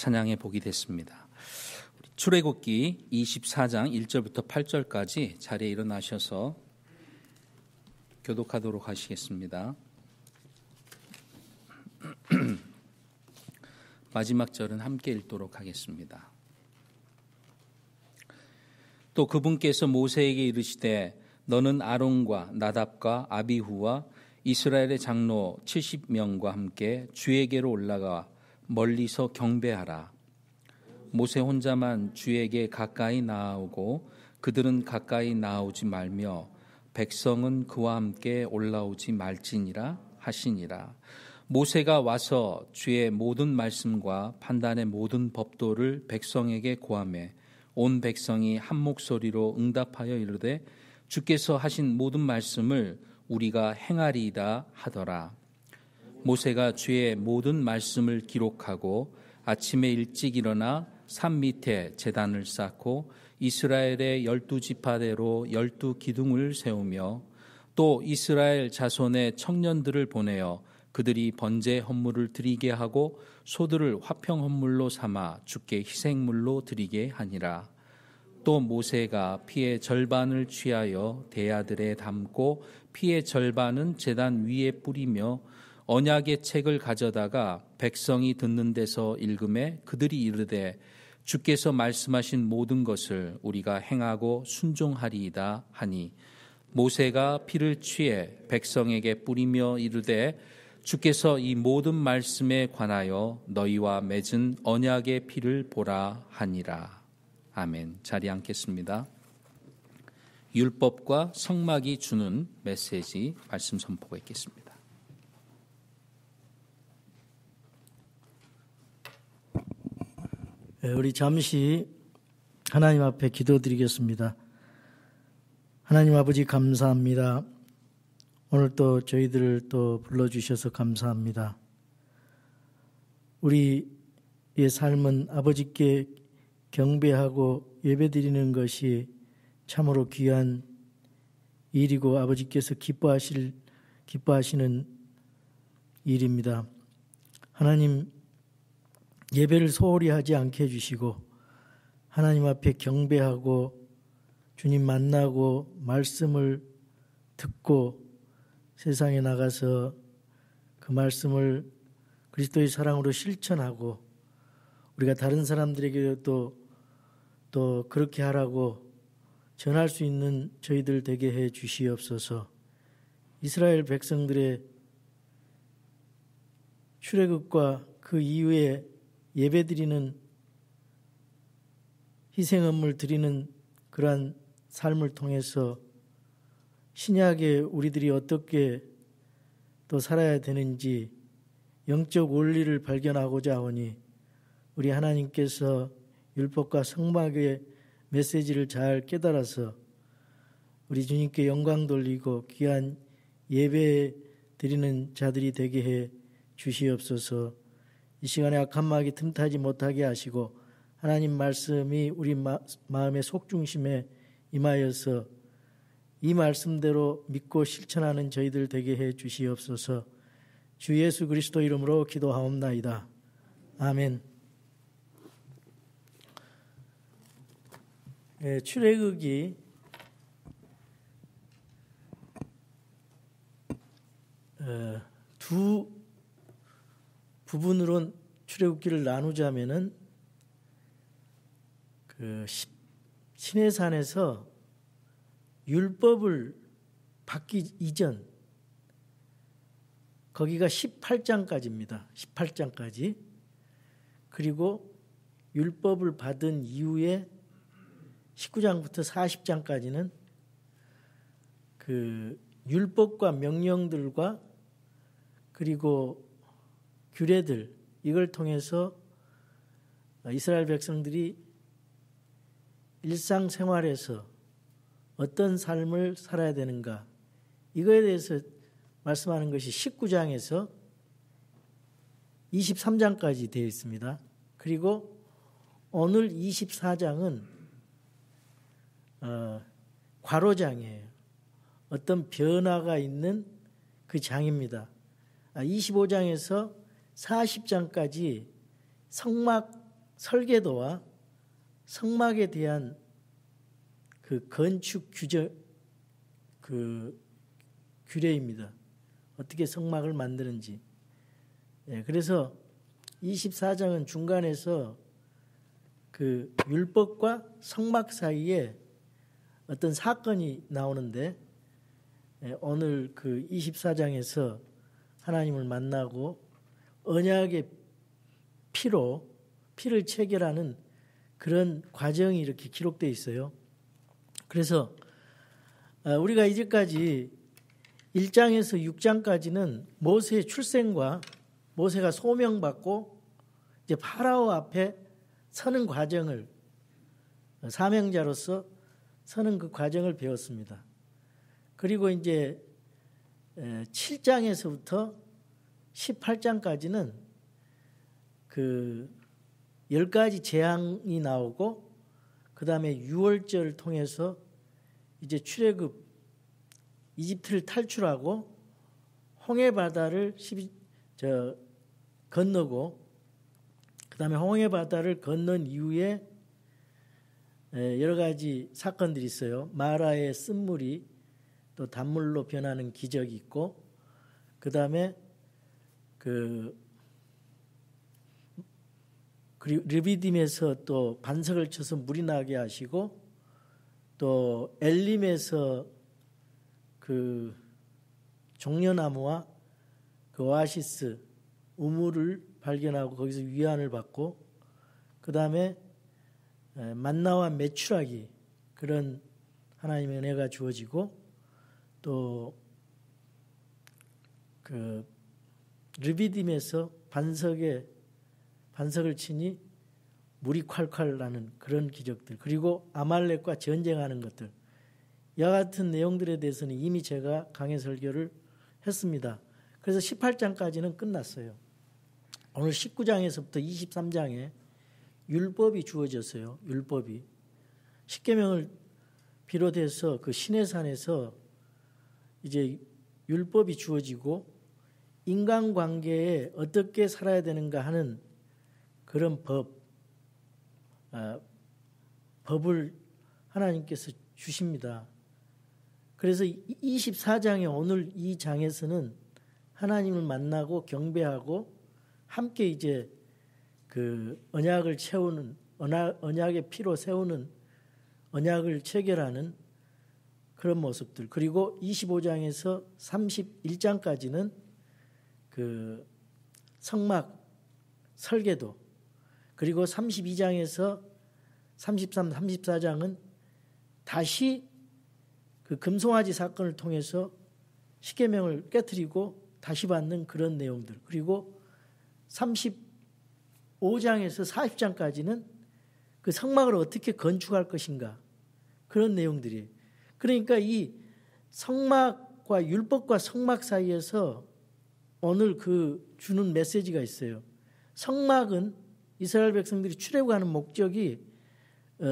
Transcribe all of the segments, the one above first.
찬양의 복이 됐습니다. 출애굽기 24장 1절부터 8절까지 자리에 일어나셔서 교독하도록 하시겠습니다. 마지막 절은 함께 읽도록 하겠습니다. 또 그분께서 모세에게 이르시되 너는 아론과 나답과 아비후와 이스라엘의 장로 70명과 함께 주에게로 올라가 멀리서 경배하라. 모세 혼자만 주에게 가까이 나아오고 그들은 가까이 나아오지 말며 백성은 그와 함께 올라오지 말지니라 하시니라. 모세가 와서 주의 모든 말씀과 판단의 모든 법도를 백성에게 고하매 온 백성이 한 목소리로 응답하여 이르되 주께서 하신 모든 말씀을 우리가 행하리이다 하더라. 모세가 주의 모든 말씀을 기록하고 아침에 일찍 일어나 산 밑에 제단을 쌓고 이스라엘의 12지파대로 12기둥을 세우며 또 이스라엘 자손의 청년들을 보내어 그들이 번제 헌물을 드리게 하고 소들을 화평 헌물로 삼아 주께 희생물로 드리게 하니라. 또 모세가 피의 절반을 취하여 대야들에 담고 피의 절반은 제단 위에 뿌리며 언약의 책을 가져다가 백성이 듣는 데서 읽음에 그들이 이르되 주께서 말씀하신 모든 것을 우리가 행하고 순종하리이다 하니 모세가 피를 취해 백성에게 뿌리며 이르되 주께서 이 모든 말씀에 관하여 너희와 맺은 언약의 피를 보라 하니라. 아멘. 자리에 앉겠습니다. 율법과 성막이 주는 메시지 말씀 선포가 있겠습니다. 우리 잠시 하나님 앞에 기도드리겠습니다. 하나님 아버지 감사합니다. 오늘 또 저희들을 또 불러주셔서 감사합니다. 우리의 삶은 아버지께 경배하고 예배드리는 것이 참으로 귀한 일이고 아버지께서 기뻐하시는 일입니다. 하나님 예배를 소홀히 하지 않게 해주시고 하나님 앞에 경배하고 주님 만나고 말씀을 듣고 세상에 나가서 그 말씀을 그리스도의 사랑으로 실천하고 우리가 다른 사람들에게도 또 그렇게 하라고 전할 수 있는 저희들 되게 해 주시옵소서. 이스라엘 백성들의 출애굽과 그 이후에 예배드리는 희생헌물 드리는 그러한 삶을 통해서 신약에 우리들이 어떻게 또 살아야 되는지 영적 원리를 발견하고자 하오니 우리 하나님께서 율법과 성막의 메시지를 잘 깨달아서 우리 주님께 영광 돌리고 귀한 예배 드리는 자들이 되게 해 주시옵소서. 이 시간에 악한 마귀 틈타지 못하게 하시고 하나님 말씀이 우리 마음의 속중심에 임하여서 이 말씀대로 믿고 실천하는 저희들 되게 해 주시옵소서. 주 예수 그리스도 이름으로 기도하옵나이다. 아멘. 출애굽기 두 부분으로 출애굽기를 나누자면은 그 시내산에서 율법을 받기 이전 거기가 18장까지입니다. 18장까지. 그리고 율법을 받은 이후에 19장부터 40장까지는 그 율법과 명령들과 그리고 규례들 이걸 통해서 이스라엘 백성들이 일상생활에서 어떤 삶을 살아야 되는가 이거에 대해서 말씀하는 것이 19장에서 23장까지 되어 있습니다. 그리고 오늘 24장은 과로장이에요. 어떤 변화가 있는 그 장입니다. 25장에서 40장까지 성막 설계도와 성막에 대한 그 건축 규례입니다. 어떻게 성막을 만드는지. 그래서 24장은 중간에서 그 율법과 성막 사이에 어떤 사건이 나오는데, 오늘 그 24장에서 하나님을 만나고 언약의 피를 체결하는 그런 과정이 이렇게 기록되어 있어요. 그래서 우리가 이제까지 1장에서 6장까지는 모세의 출생과 모세가 소명받고 이제 파라오 앞에 서는 과정을, 사명자로서 서는 그 과정을 배웠습니다. 그리고 이제 7장에서부터 18장까지는 그 10가지 재앙이 나오고, 그 다음에 6월절을 통해서 이제 출애굽, 이집트를 탈출하고 홍해바다를 건너고, 그 다음에 홍해바다를 건넌 이후에 여러 가지 사건들이 있어요. 마라의 쓴물이 또 단물로 변하는 기적이 있고, 그 다음에 그리고 르비딤에서 또 반석을 쳐서 물이 나게 하시고, 또 엘림에서 그 종려나무와 그 오아시스 우물을 발견하고 거기서 위안을 받고, 그 다음에 만나와 메추라기, 그런 하나님의 은혜가 주어지고, 또 그 르비딤에서 반석을 치니 물이 콸콸 나는 그런 기적들, 그리고 아말렉과 전쟁하는 것들, 이와 같은 내용들에 대해서는 이미 제가 강해 설교를 했습니다. 그래서 18장까지는 끝났어요. 오늘 19장에서부터 23장에 율법이 주어졌어요. 율법이 십계명을 비롯해서 그 시내산에서 이제 율법이 주어지고, 인간관계에 어떻게 살아야 되는가 하는 그런 법을 하나님께서 주십니다. 그래서 24장의 오늘 이 장에서는 하나님을 만나고 경배하고 함께 이제 그 언약을 채우는, 언약의 피로 세우는, 언약을 체결하는 그런 모습들, 그리고 25장에서 31장까지는 그 성막 설계도, 그리고 32장에서 33, 34장은 다시 그 금송아지 사건을 통해서 십계명을 깨트리고 다시 받는 그런 내용들, 그리고 35장에서 40장까지는 그 성막을 어떻게 건축할 것인가, 그런 내용들이. 그러니까 이 성막과 율법과 성막 사이에서 오늘 그 주는 메시지가 있어요. 성막은 이스라엘 백성들이 출애굽하는 목적이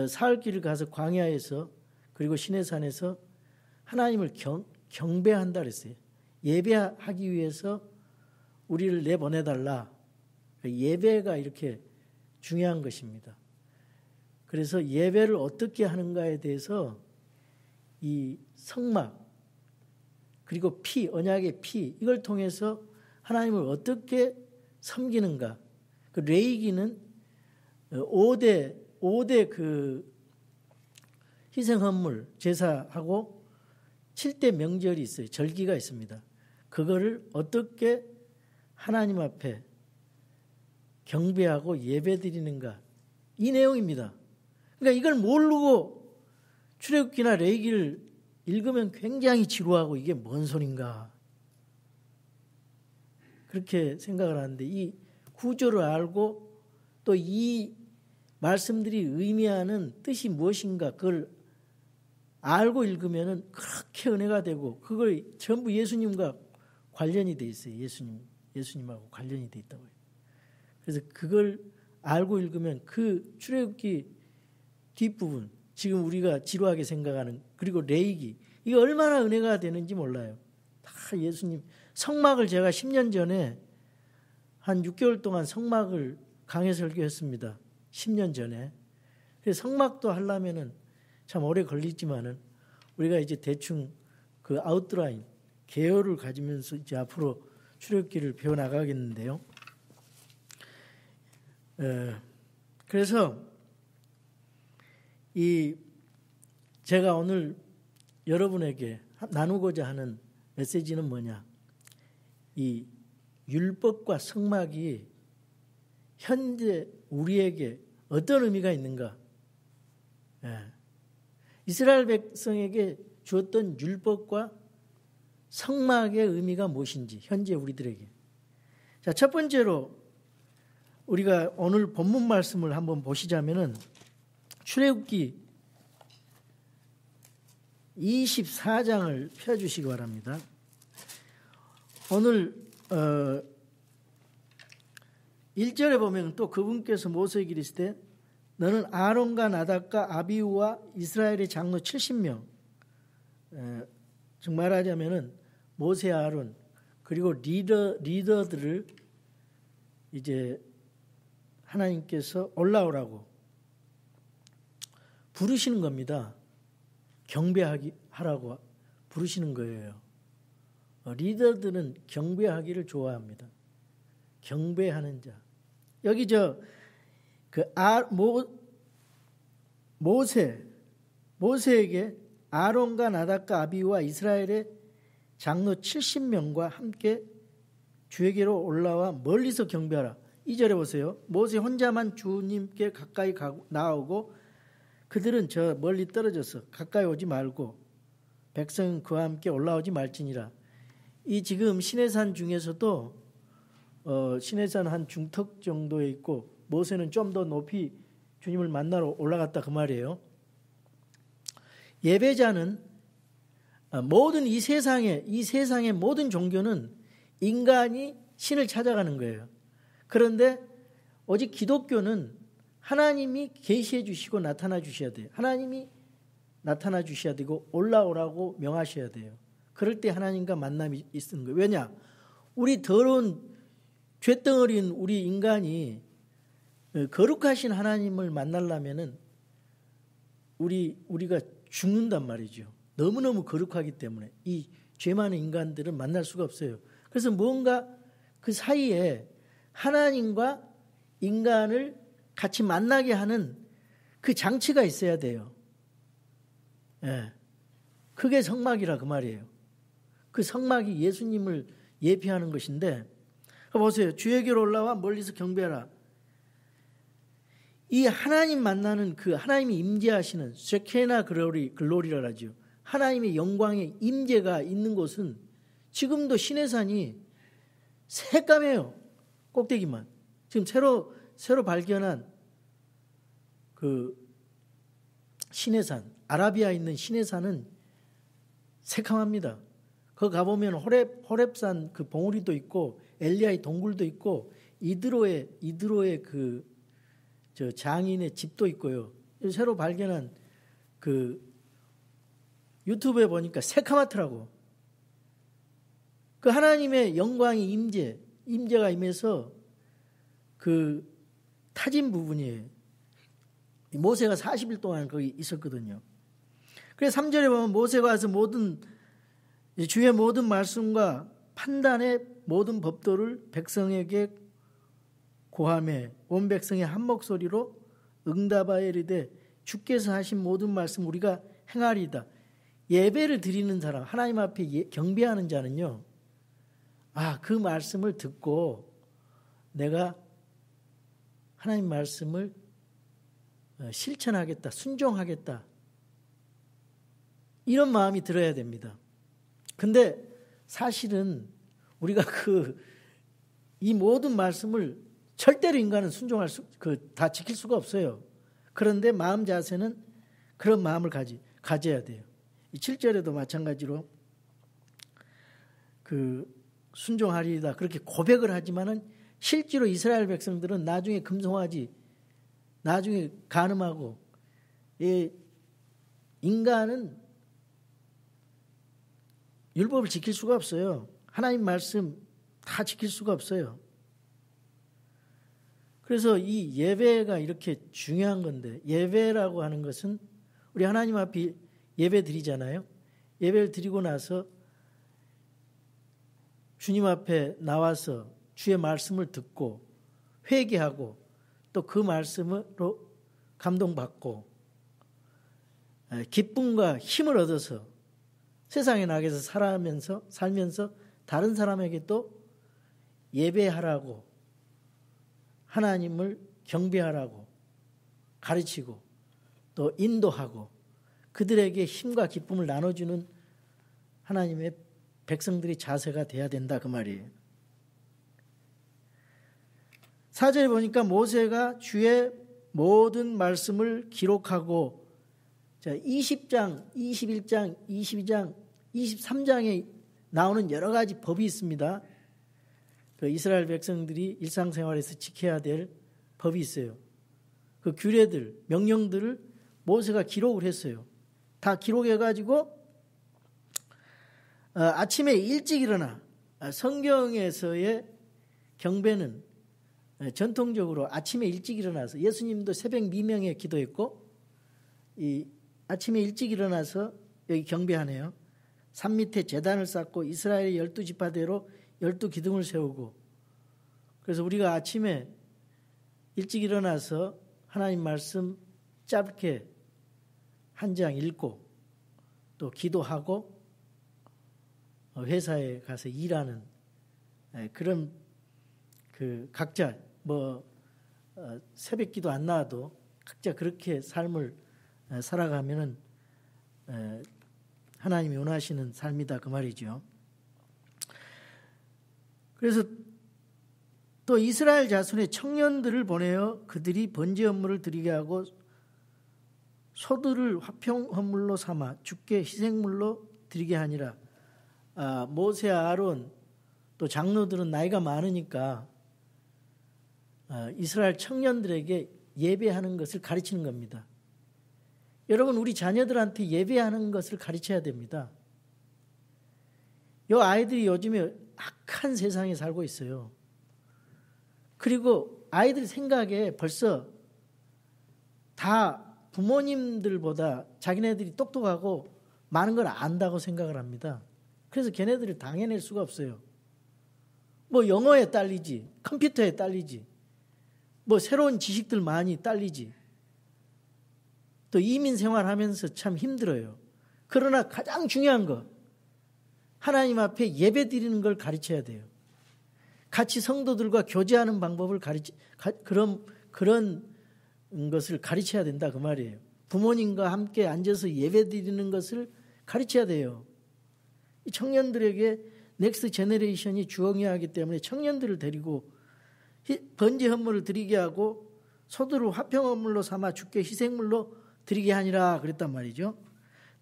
사흘길을 가서 광야에서, 그리고 시내산에서 하나님을 경배한다 그랬어요. 예배하기 위해서 우리를 내보내달라. 예배가 이렇게 중요한 것입니다. 그래서 예배를 어떻게 하는가에 대해서 이 성막, 그리고 피, 언약의 피, 이걸 통해서 하나님을 어떻게 섬기는가. 그 레위기는 5대 그 희생헌물 제사하고 7대 명절이 있어요. 절기가 있습니다. 그거를 어떻게 하나님 앞에 경배하고 예배드리는가, 이 내용입니다. 그러니까 이걸 모르고 출애굽기나 레위기를 읽으면 굉장히 지루하고 이게 뭔 소린가 그렇게 생각을 하는데, 이 구조를 알고 또 이 말씀들이 의미하는 뜻이 무엇인가 그걸 알고 읽으면 그렇게 은혜가 되고, 그걸 전부 예수님과 관련이 돼 있어요. 예수님하고 관련이 돼 있다고요. 그래서 그걸 알고 읽으면 그 출애굽기 뒷부분, 지금 우리가 지루하게 생각하는, 그리고 레위기, 이게 얼마나 은혜가 되는지 몰라요. 다 예수님. 성막을 제가 10년 전에 한 6개월 동안 성막을 강해 설교했습니다. 10년 전에. 그래서 성막도 하려면은 참 오래 걸리지만은 우리가 이제 대충 그 아웃라인, 개요를 가지면서 이제 앞으로 출애굽기를 배워 나가겠는데요. 그래서 제가 오늘 여러분에게 나누고자 하는 메시지는 뭐냐? 이 율법과 성막이 현재 우리에게 어떤 의미가 있는가? 이스라엘 백성에게 주었던 율법과 성막의 의미가 무엇인지 현재 우리들에게. 자, 첫 번째로 우리가 오늘 본문 말씀을 한번 보시자면은 출애굽기 24장을 펴주시기 바랍니다. 오늘 1절에 보면 또 그분께서 모세에게 이르시되 너는 아론과 나답과 아비후와 이스라엘의 장로 70명, 즉 말하자면은 모세, 아론 그리고 리더들을 이제 하나님께서 올라오라고 부르시는 겁니다. 경배하라고 부르시는 거예요. 리더들은 경배하기를 좋아합니다. 경배하는 자. 여기 모세에게 아론과 나답과 아비후와 이스라엘의 장로 70명과 함께 주에게로 올라와 멀리서 경배하라. 2절에 보세요. 모세 혼자만 주님께 가까이 나오고 그들은 저 멀리 떨어져서 가까이 오지 말고 백성은 그와 함께 올라오지 말지니라. 이 지금 시내산 중에서도 시내산 한 중턱 정도에 있고 모세는 좀 더 높이 주님을 만나러 올라갔다 그 말이에요. 예배자는 모든 이 세상의 모든 종교는 인간이 신을 찾아가는 거예요. 그런데 오직 기독교는 하나님이 계시해 주시고 나타나 주셔야 돼요. 하나님이 나타나 주셔야 되고 올라오라고 명하셔야 돼요. 그럴 때 하나님과 만남이 있는 거예요. 왜냐? 우리 더러운 죄덩어리인 우리 인간이 거룩하신 하나님을 만나려면은 우리가 죽는단 말이죠. 너무너무 거룩하기 때문에 이 죄 많은 인간들은 만날 수가 없어요. 그래서 뭔가 그 사이에 하나님과 인간을 같이 만나게 하는 그 장치가 있어야 돼요. 그게 성막이라 그 말이에요. 그 성막이 예수님을 예표하는 것인데 보세요. 주에게로 올라와 멀리서 경배하라. 이 하나님 만나는 그 하나님이 임재하시는 쉐케나 글로리라 하죠. 하나님의 영광의 임재가 있는 곳은 지금도 시내산이 새까매요. 꼭대기만. 지금 새로 발견한 그 시내산, 아라비아에 있는 시내산은 새카맣니다. 거기 가보면 호렙산 그 봉우리도 있고 엘리야의 동굴도 있고 이드로의 저 장인의 집도 있고요. 새로 발견한 그 유튜브에 보니까 새카맣더라고. 그 하나님의 영광의 임재가 임해서 그 타진 부분이에요. 모세가 40일 동안 거기 있었거든요. 그래서 3절에 보면 모세가 와서 주의 모든 말씀과 판단의 모든 법도를 백성에게 고하매 온 백성의 한 목소리로 응답하여 이르되 주께서 하신 모든 말씀 우리가 행하리이다. 예배를 드리는 사람, 하나님 앞에 경배하는 자는요. 그 말씀을 듣고 내가 하나님 말씀을 실천하겠다, 순종하겠다. 이런 마음이 들어야 됩니다. 근데 사실은 우리가 이 모든 말씀을 절대로 인간은 다 지킬 수가 없어요. 그런데 마음 자세는 그런 마음을 가져야 돼요. 이 7절에도 마찬가지로 순종하리이다 그렇게 고백을 하지만은 실제로 이스라엘 백성들은 나중에 금송아지, 나중에 간음하고 인간은 율법을 지킬 수가 없어요. 하나님 말씀 다 지킬 수가 없어요. 그래서 이 예배가 이렇게 중요한 건데, 예배라고 하는 것은 우리 하나님 앞에 예배 드리잖아요. 예배를 드리고 나서 주님 앞에 나와서 주의 말씀을 듣고 회개하고 또 그 말씀으로 감동받고 기쁨과 힘을 얻어서 세상에 나가서 살면서 다른 사람에게 또 예배하라고, 하나님을 경배하라고 가르치고 또 인도하고 그들에게 힘과 기쁨을 나눠주는 하나님의 백성들의 자세가 돼야 된다, 그 말이에요. 4절에 보니까 모세가 주의 모든 말씀을 기록하고, 자, 20장, 21장, 22장, 23장에 나오는 여러 가지 법이 있습니다. 그 이스라엘 백성들이 일상생활에서 지켜야 될 법이 있어요. 그 규례들, 명령들을 모세가 기록을 했어요. 다 기록해가지고 아침에 일찍 일어나, 성경에서의 경배는 전통적으로 아침에 일찍 일어나서, 예수님도 새벽 미명에 기도했고 이 아침에 일찍 일어나서 여기 경배하네요. 산 밑에 제단을 쌓고 이스라엘의 12지파대로 12기둥을 세우고, 그래서 우리가 아침에 일찍 일어나서 하나님 말씀 짧게 한 장 읽고 또 기도하고 회사에 가서 일하는 그런 그 각자 새벽 기도 안 나와도 각자 그렇게 삶을 살아가면은 하나님이 원하시는 삶이다, 그 말이죠. 그래서 또 이스라엘 자손의 청년들을 보내어 그들이 번제 업무를 드리게 하고 소들을 화평 헌물로 삼아 주께 희생물로 드리게 하니라. 모세와 아론 또 장로들은 나이가 많으니까 이스라엘 청년들에게 예배하는 것을 가르치는 겁니다. 여러분, 우리 자녀들한테 예배하는 것을 가르쳐야 됩니다. 이 아이들이 요즘에 악한 세상에 살고 있어요. 그리고 아이들 생각에 벌써 다 부모님들보다 자기네들이 똑똑하고 많은 걸 안다고 생각을 합니다. 그래서 걔네들을 당해낼 수가 없어요. 뭐 영어에 딸리지, 컴퓨터에 딸리지, 뭐 새로운 지식들 많이 딸리지, 또 이민 생활하면서 참 힘들어요. 그러나 가장 중요한 거, 하나님 앞에 예배 드리는 걸 가르쳐야 돼요. 같이 성도들과 교제하는 방법을 그런 것을 가르쳐야 된다, 그 말이에요. 부모님과 함께 앉아서 예배 드리는 것을 가르쳐야 돼요. 이 청년들에게 넥스트 제너레이션이 주어야 하기 때문에 청년들을 데리고 번제 헌물을 드리게 하고 소들을 화평 헌물로 삼아 주께 희생물로 드리게 하니라 그랬단 말이죠.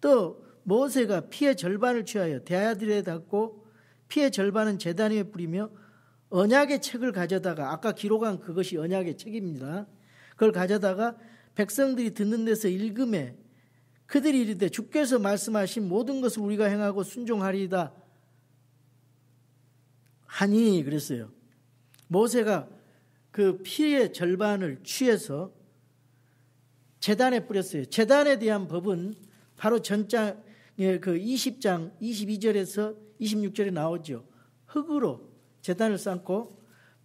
또 모세가 피의 절반을 취하여 대야들에 닦고 피의 절반은 제단 위에 뿌리며 언약의 책을 가져다가, 아까 기록한 그것이 언약의 책입니다. 그걸 가져다가 백성들이 듣는 데서 읽음에 그들이 이르되 주께서 말씀하신 모든 것을 우리가 행하고 순종하리이다 하니 그랬어요. 모세가 그 피의 절반을 취해서 제단에 뿌렸어요. 제단에 대한 법은 바로 전장의 그 20장 22절에서 26절에 나오죠. 흙으로 제단을 쌓고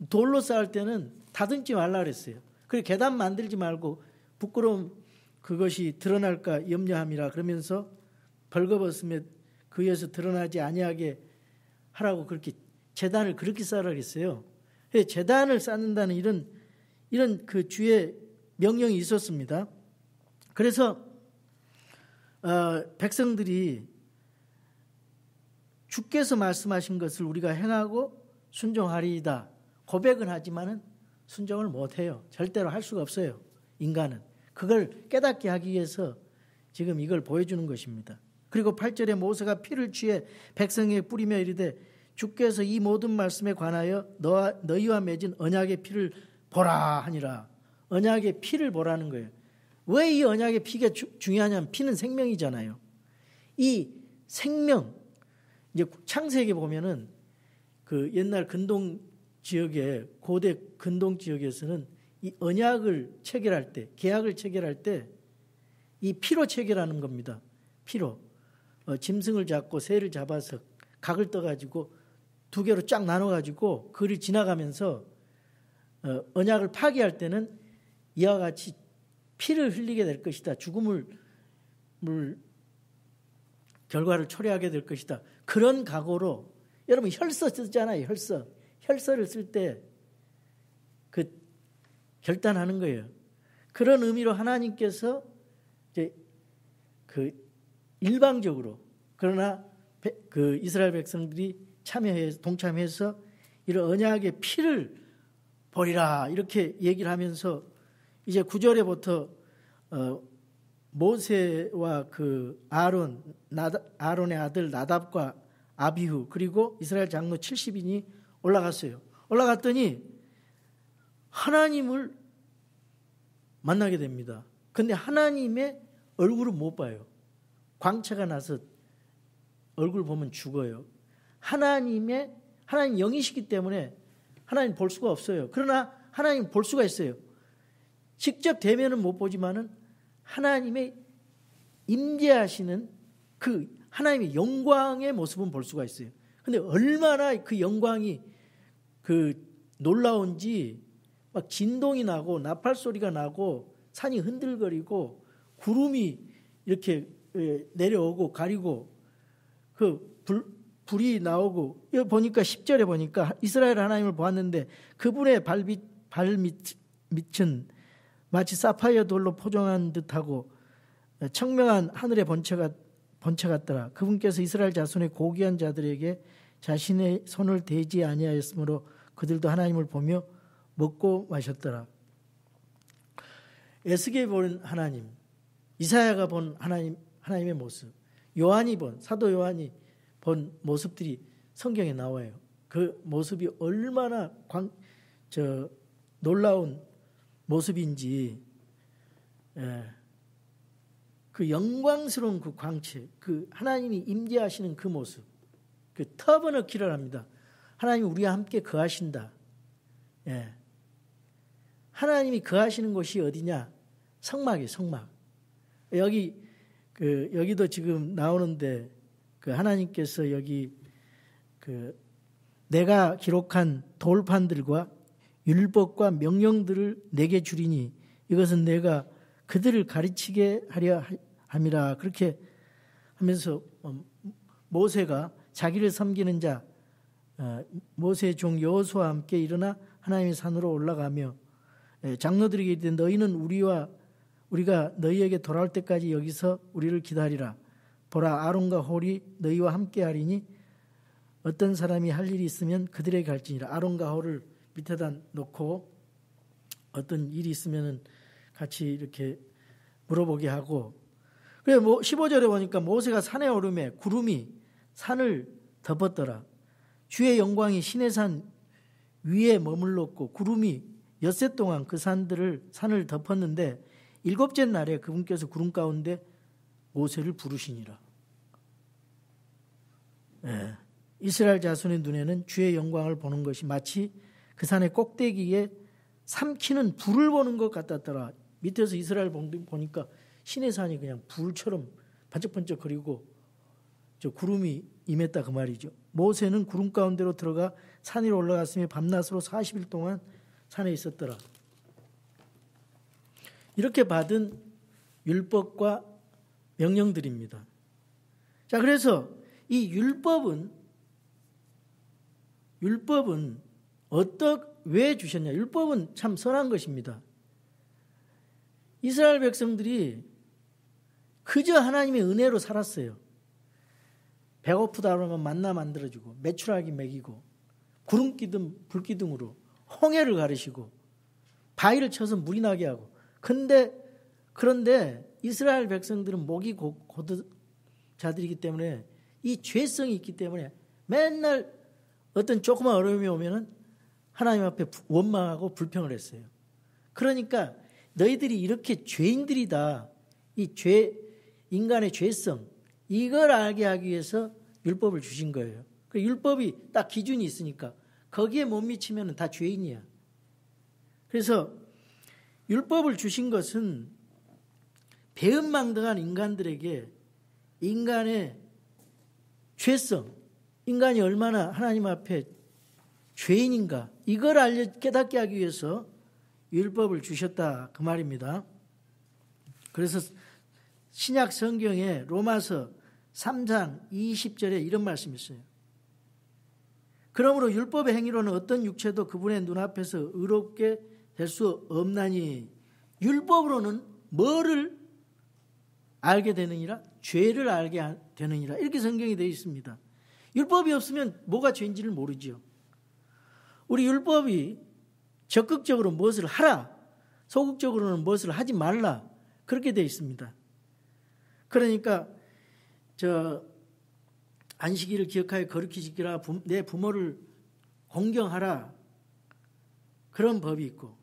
돌로 쌓을 때는 다듬지 말라 그랬어요. 그리고 계단 만들지 말고 부끄러움 그것이 드러날까 염려함이라 그러면서 벌거벗으며 그 위에서 드러나지 아니하게 하라고 그렇게 제단을 그렇게 쌓으라 그랬어요. 제단을 쌓는다는 이런 그 주의 명령이 있었습니다. 그래서 백성들이 주께서 말씀하신 것을 우리가 행하고 순종하리이다 고백은 하지만은 순종을 못해요. 절대로 할 수가 없어요. 인간은. 그걸 깨닫게 하기 위해서 지금 이걸 보여주는 것입니다. 그리고 8절에 모세가 피를 취해 백성에게 뿌리며 이르되 주께서 이 모든 말씀에 관하여 너희와 맺은 언약의 피를 보라 하니라. 언약의 피를 보라는 거예요. 왜 이 언약의 피가 중요하냐면 피는 생명이잖아요. 이 생명, 이제 창세기에 보면은 그 옛날 근동 지역에, 고대 근동 지역에서는 이 언약을 체결할 때, 계약을 체결할 때 이 피로 체결하는 겁니다. 피로. 짐승을 잡고 새를 잡아서 각을 떠가지고 두 개로 쫙 나눠가지고 그를 지나가면서 언약을 파기할 때는 이와 같이 피를 흘리게 될 것이다. 죽음을 결과를 초래하게 될 것이다. 그런 각오로 여러분 혈서 쓰잖아요. 혈서를 쓸 때 그 결단하는 거예요. 그런 의미로 하나님께서 이제 그 일방적으로 그러나 그 이스라엘 백성들이 동참해서 이런 언약의 피를 버리라 이렇게 얘기를 하면서 이제 9절에부터 모세와 그 아론의 아들 나답과 아비후 그리고 이스라엘 장로 70인이 올라갔어요. 올라갔더니 하나님을 만나게 됩니다. 근데 하나님의 얼굴을 못 봐요. 광채가 나서 얼굴 보면 죽어요. 하나님 영이시기 때문에 하나님 볼 수가 없어요. 그러나 하나님 볼 수가 있어요. 직접 대면은 못 보지만은 하나님의 임재하시는 그 하나님의 영광의 모습은 볼 수가 있어요. 근데 얼마나 그 영광이 그 놀라운지 막 진동이 나고 나팔 소리가 나고 산이 흔들거리고 구름이 이렇게 내려오고 가리고 그 불이 나오고 여기 보니까 10절에 보니까 이스라엘 하나님을 보았는데 그분의 발밑은 마치 사파이어 돌로 포정한 듯하고 청명한 하늘의 번체 같더라. 그분께서 이스라엘 자손의 고귀한 자들에게 자신의 손을 대지 아니하였으므로 그들도 하나님을 보며 먹고 마셨더라. 에스겔이 본 하나님, 이사야가 본 하나님의 모습, 사도 요한이 본 모습들이 성경에 나와요. 그 모습이 얼마나 놀라운 모습인지, 그 영광스러운 그 광채, 그 하나님이 임재하시는 그 모습, 그 터버너키를 합니다. 하나님이 우리와 함께 거하신다. 하나님이 거하시는 곳이 어디냐? 성막이에요, 성막. 여기도 지금 나오는데, 그 하나님께서 여기 내가 기록한 돌판들과 율법과 명령들을 내게 주리니 이것은 내가 그들을 가르치게 하려 함이라. 그렇게 하면서 모세가 자기를 섬기는 자 모세의 종 여호수아와 함께 일어나 하나님의 산으로 올라가며 장로들에게 이르되 너희는 우리가 너희에게 돌아올 때까지 여기서 우리를 기다리라. 보라, 아론과 홀이 너희와 함께 하리니 어떤 사람이 할 일이 있으면 그들에게 갈지니라. 아론과 홀을 밑에다 놓고 어떤 일이 있으면 같이 이렇게 물어보게 하고, 그래 15절에 보니까 모세가 산에 오르매 구름이 산을 덮었더라. 주의 영광이 시내산 위에 머물렀고 구름이 엿새 동안 그 산을 덮었는데 일곱째 날에 그분께서 구름 가운데 모세를 부르시니라. 이스라엘 자손의 눈에는 주의 영광을 보는 것이 마치 그 산의 꼭대기에 삼키는 불을 보는 것 같았더라. 밑에서 이스라엘 보니까 시내산이 그냥 불처럼 반짝반짝거리고 저 구름이 임했다 그 말이죠. 모세는 구름 가운데로 들어가 산 위로 올라갔으며 밤낮으로 40일 동안 산에 있었더라. 이렇게 받은 율법과 명령들입니다. 자, 그래서 이 율법은 왜 주셨냐? 율법은 참 선한 것입니다. 이스라엘 백성들이 그저 하나님의 은혜로 살았어요. 배고프다 그러면 만나 만들어주고 메추라기 먹이고 구름기둥 불기둥으로 홍해를 가르시고 바위를 쳐서 물이 나게 하고. 그런데 이스라엘 백성들은 목이 고든 자들이기 때문에 이 죄성이 있기 때문에 맨날 어떤 조그만 어려움이 오면은 하나님 앞에 원망하고 불평을 했어요. 그러니까 너희들이 이렇게 죄인들이다. 인간의 죄성, 이걸 알게 하기 위해서 율법을 주신 거예요. 그 율법이 딱 기준이 있으니까 거기에 못 미치면 다 죄인이야. 그래서 율법을 주신 것은 배은망덕한 인간들에게 인간의 죄성, 인간이 얼마나 하나님 앞에 죄인인가, 이걸 깨닫게 하기 위해서 율법을 주셨다, 그 말입니다. 그래서 신약 성경에 로마서 3장 20절에 이런 말씀이 있어요. 그러므로 율법의 행위로는 어떤 육체도 그분의 눈앞에서 의롭게 될 수 없나니, 율법으로는 뭐를 알게 되느니라? 죄를 알게 되느니라. 이렇게 성경이 되어 있습니다. 율법이 없으면 뭐가 죄인지를 모르죠. 우리 율법이 적극적으로 무엇을 하라, 소극적으로는 무엇을 하지 말라, 그렇게 되어 있습니다. 그러니까 안식일을 기억하여 거룩히 지키라, 내 부모를 공경하라, 그런 법이 있고,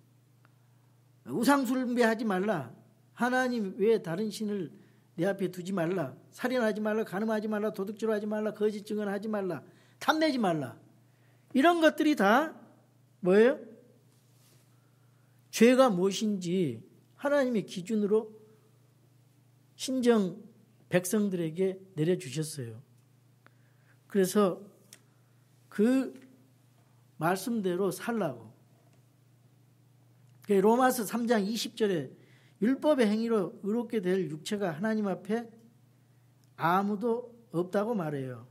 우상 숭배하지 말라, 하나님 외에 다른 신을 내 앞에 두지 말라, 살인하지 말라, 간음하지 말라, 도둑질하지 말라, 거짓 증언하지 말라, 탐내지 말라, 이런 것들이 다 뭐예요? 죄가 무엇인지 하나님의 기준으로 신정 백성들에게 내려주셨어요. 그래서 그 말씀대로 살라고. 로마서 3장 20절에 율법의 행위로 의롭게 될 육체가 하나님 앞에 아무도 없다고 말해요.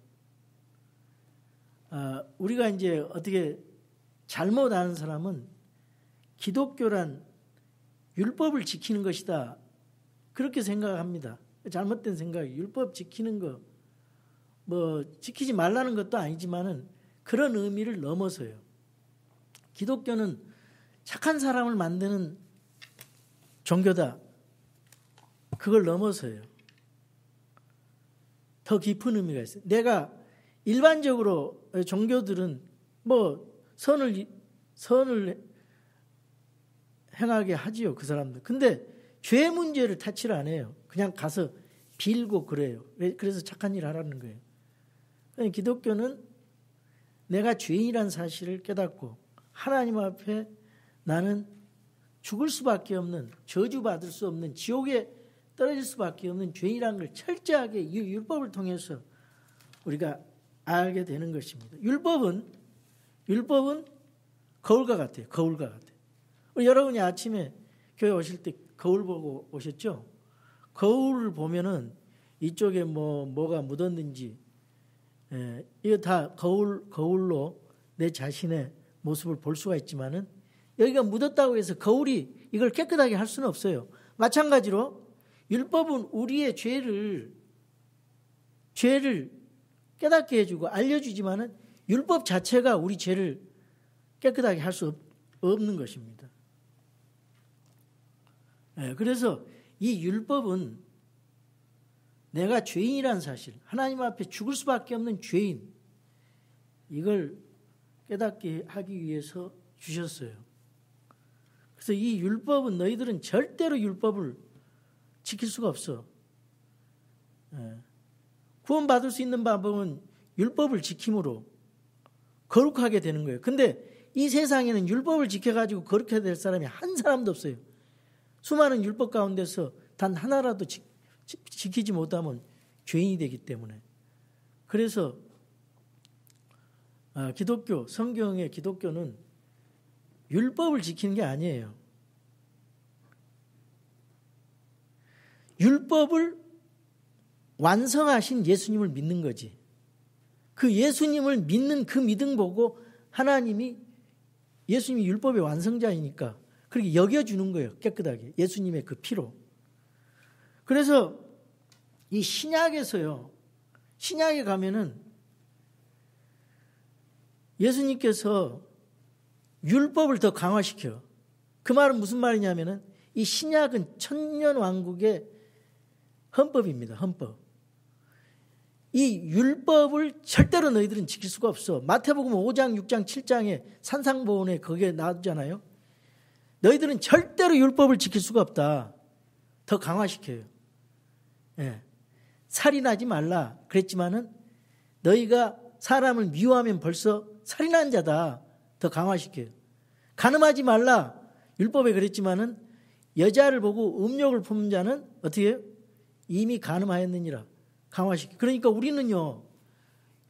우리가 이제 어떻게 잘못 아는 사람은 기독교란 율법을 지키는 것이다, 그렇게 생각합니다. 잘못된 생각이, 율법 지키는 거 뭐 지키지 말라는 것도 아니지만은 그런 의미를 넘어서요. 기독교는 착한 사람을 만드는 종교다, 그걸 넘어서요. 더 깊은 의미가 있어요. 내가 일반적으로 종교들은 뭐 선을 행하게 하지요, 그 사람들. 근데 죄 문제를 타치를 안 해요. 그냥 가서 빌고 그래요. 그래서 착한 일 하라는 거예요. 기독교는 내가 죄인이라는 사실을 깨닫고 하나님 앞에 나는 죽을 수밖에 없는, 저주받을 수 없는, 지옥에 떨어질 수밖에 없는 죄인이라는 걸 철저하게 이 율법을 통해서 우리가 알게 되는 것입니다. 율법은 거울과 같아요. 거울과 같아요. 여러분이 아침에 교회 오실 때 거울 보고 오셨죠? 거울을 보면은 이쪽에 뭐가 묻었는지, 이거 다 거울로 내 자신의 모습을 볼 수가 있지만은, 여기가 묻었다고 해서 거울이 이걸 깨끗하게 할 수는 없어요. 마찬가지로 율법은 우리의 죄를 깨닫게 해주고 알려주지만은 율법 자체가 우리 죄를 깨끗하게 할 수 없는 것입니다. 그래서 이 율법은 내가 죄인이라는 사실, 하나님 앞에 죽을 수밖에 없는 죄인, 이걸 깨닫게 하기 위해서 주셨어요. 그래서 이 율법은, 너희들은 절대로 율법을 지킬 수가 없어. 구원받을 수 있는 방법은 율법을 지킴으로 거룩하게 되는 거예요. 근데 이 세상에는 율법을 지켜가지고 거룩하게 될 사람이 한 사람도 없어요. 수많은 율법 가운데서 단 하나라도 지키지 못하면 죄인이 되기 때문에. 그래서 기독교, 성경의 기독교는 율법을 지키는 게 아니에요. 율법을 완성하신 예수님을 믿는 거지. 그 예수님을 믿는 그 믿음 보고 하나님이, 예수님이 율법의 완성자이니까 그렇게 여겨주는 거예요. 깨끗하게. 예수님의 그 피로. 그래서 이 신약에서요, 신약에 가면은 예수님께서 율법을 더 강화시켜요. 그 말은 무슨 말이냐면은 이 신약은 천년왕국의 헌법입니다. 헌법. 이 율법을 절대로 너희들은 지킬 수가 없어. 마태복음 5장, 6장, 7장에 산상보훈에 거기에 나오잖아요. 너희들은 절대로 율법을 지킬 수가 없다. 더 강화시켜요. 살인하지 말라 그랬지만은 너희가 사람을 미워하면 벌써 살인한 자다. 더 강화시켜요. 간음하지 말라 율법에 그랬지만은 여자를 보고 음욕을 품는 자는 어떻게 해요? 이미 간음하였느니라. 강화시키. 그러니까 우리는요,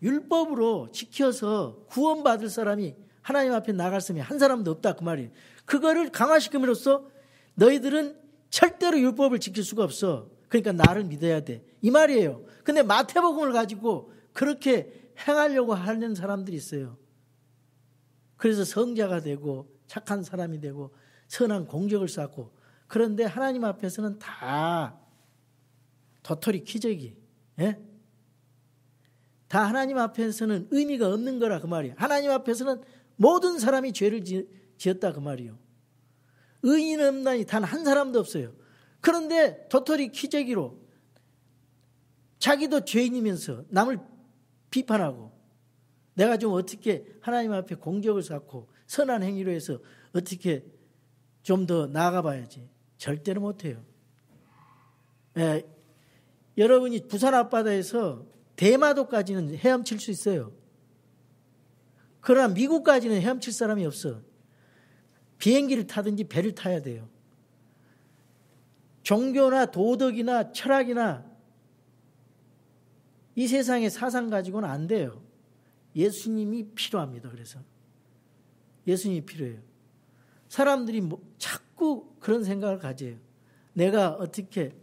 율법으로 지켜서 구원받을 사람이 하나님 앞에 나갈 사람이 한 사람도 없다 그 말이에요. 그거를 강화시킴으로써 너희들은 절대로 율법을 지킬 수가 없어. 그러니까 나를 믿어야 돼. 이 말이에요. 근데 마태복음을 가지고 그렇게 행하려고 하는 사람들이 있어요. 그래서 성자가 되고 착한 사람이 되고 선한 공적을 쌓고, 그런데 하나님 앞에서는 다 도토리 키재기, 예? 다 하나님 앞에서는 의미가 없는 거라 그 말이에요. 하나님 앞에서는 모든 사람이 죄를 지었다 그 말이에요. 의인 없나니 단 한 사람도 없어요. 그런데 도토리 키재기로 자기도 죄인이면서 남을 비판하고, 내가 좀 어떻게 하나님 앞에 공적을 쌓고 선한 행위로 해서 어떻게 좀 더 나아가 봐야지. 절대로 못해요. 예, 여러분이 부산 앞바다에서 대마도까지는 헤엄칠 수 있어요. 그러나 미국까지는 헤엄칠 사람이 없어. 비행기를 타든지 배를 타야 돼요. 종교나 도덕이나 철학이나 이 세상의 사상 가지고는 안 돼요. 예수님이 필요합니다. 그래서 예수님이 필요해요. 사람들이 자꾸 그런 생각을 가져요. 내가 어떻게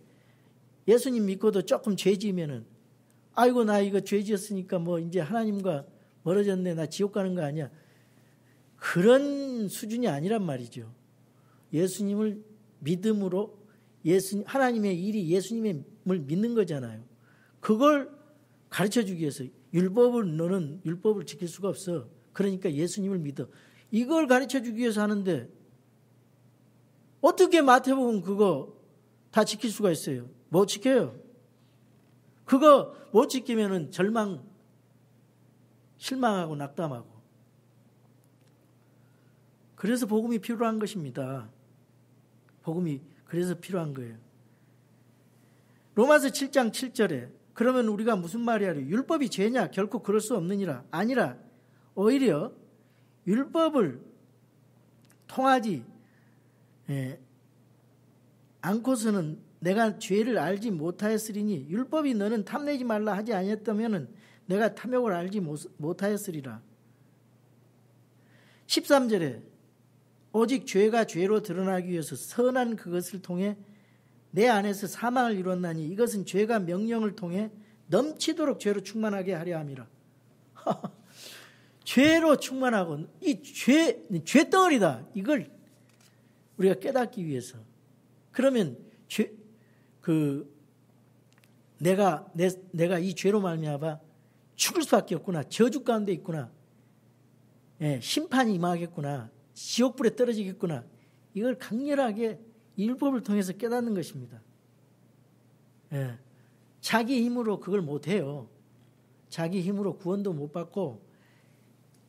예수님 믿고도 조금 죄 지으면은, 아이고 나 이거 죄 지었으니까 뭐 이제 하나님과 멀어졌네, 나 지옥 가는 거 아니야. 그런 수준이 아니란 말이죠. 예수님을 믿음으로 하나님의 일이 예수님을 믿는 거잖아요. 그걸 가르쳐주기 위해서 너는 율법을 지킬 수가 없어. 그러니까 예수님을 믿어. 이걸 가르쳐주기 위해서 하는데 어떻게 마태복음 그거 다 지킬 수가 있어요? 못 지켜요. 그거 못 지키면은 실망하고 낙담하고. 그래서 복음이 필요한 것입니다. 복음이 그래서 필요한 거예요. 로마서 7장 7절에 그러면 우리가 무슨 말이야? 율법이 죄냐? 결코 그럴 수 없느니라. 아니라 오히려 율법을 통하지 않고서는 내가 죄를 알지 못하였으리니, 율법이 너는 탐내지 말라 하지 아니했다면 내가 탐욕을 알지 못하였으리라. 13절에 오직 죄가 죄로 드러나기 위해서 선한 그것을 통해 내 안에서 사망을 이뤘나니 이것은 죄가 명령을 통해 넘치도록 죄로 충만하게 하려 함이라. 죄로 충만하고 이 죄덩어리다. 이걸 우리가 깨닫기 위해서. 그러면 내가 이 죄로 말미암아 죽을 수밖에 없구나. 저주 가운데 있구나. 예, 심판이 임하겠구나. 지옥불에 떨어지겠구나. 이걸 강렬하게 율법을 통해서 깨닫는 것입니다. 예, 자기 힘으로 그걸 못해요. 자기 힘으로 구원도 못 받고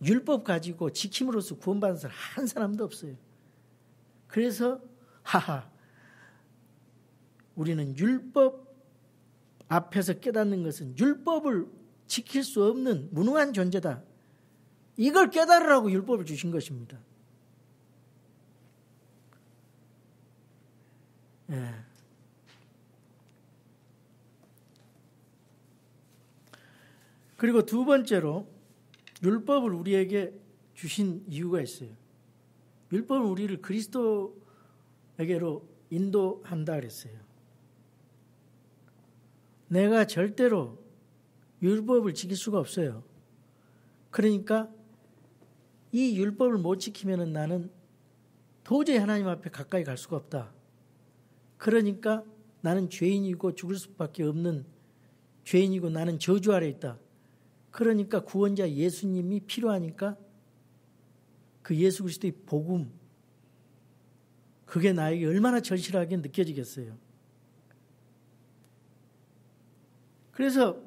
율법 가지고 지킴으로써 구원받은 사람 한 사람도 없어요. 그래서 우리는 율법 앞에서 깨닫는 것은 율법을 지킬 수 없는 무능한 존재다. 이걸 깨달으라고 율법을 주신 것입니다. 예. 그리고 두 번째로 율법을 우리에게 주신 이유가 있어요. 율법은 우리를 그리스도에게로 인도한다 그랬어요. 내가 절대로 율법을 지킬 수가 없어요. 그러니까 이 율법을 못 지키면 나는 도저히 하나님 앞에 가까이 갈 수가 없다. 그러니까 나는 죄인이고 죽을 수밖에 없는 죄인이고 나는 저주 아래 있다. 그러니까 구원자 예수님이 필요하니까 그 예수 그리스도의 복음, 그게 나에게 얼마나 절실하게 느껴지겠어요. 그래서